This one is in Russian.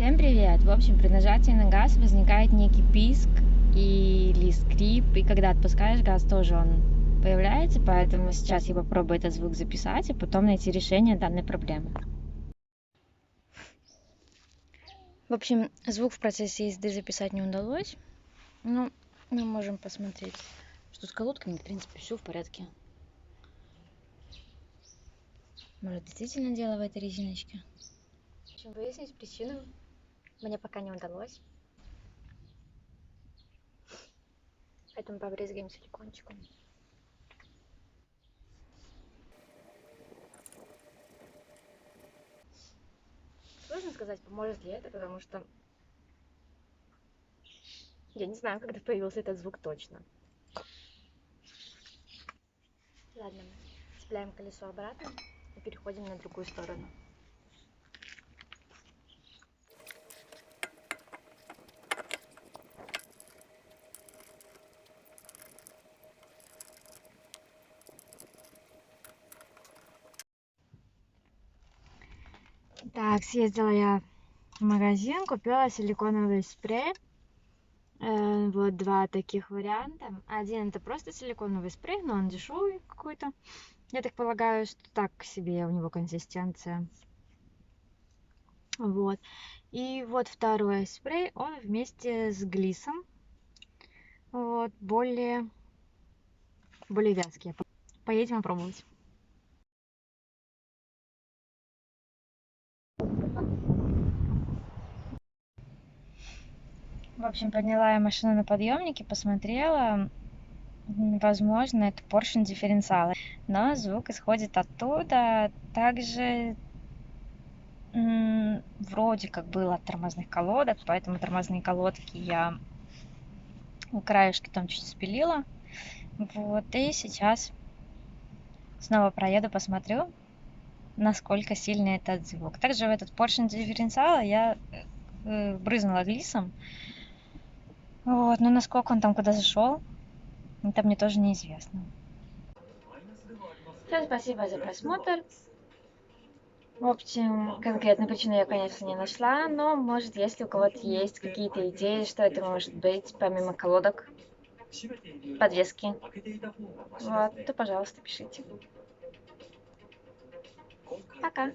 Всем привет! В общем, при нажатии на газ возникает некий писк или скрип, и когда отпускаешь газ, тоже он появляется, поэтому сейчас я попробую этот звук записать и потом найти решение данной проблемы. В общем, звук в процессе езды записать не удалось, но мы можем посмотреть, что с колодками, в принципе, все в порядке. Может, действительно дело в этой резиночке? В общем, выяснить причину мне пока не удалось. Поэтому побрызгаем силикончиком. Сложно сказать, поможет ли это, потому что я не знаю, когда появился этот звук точно. Ладно, цепляем колесо обратно и переходим на другую сторону. Так, съездила я в магазин, купила силиконовый спрей. Вот два таких варианта. Один это просто силиконовый спрей, но он дешевый какой-то. Я так полагаю, что так себе у него консистенция. Вот. И вот второй спрей, он вместе с глиссом. Вот, более вязкий. Поедем попробовать. В общем, подняла я машину на подъемнике, посмотрела. Возможно, это поршень дифференциала, но звук исходит оттуда. Также вроде как было от тормозных колодок, поэтому тормозные колодки я у краешки там чуть спилила. Вот, и сейчас снова проеду, посмотрю, насколько сильный этот звук. Также в этот поршень дифференциала я брызнула глиссом. Вот, но насколько он там куда зашел, это мне тоже неизвестно. Всем спасибо за просмотр. В общем, конкретной причины я, конечно, не нашла, но, может, если у кого-то есть какие-то идеи, что это может быть, помимо колодок, подвески, вот, то, пожалуйста, пишите. Пока.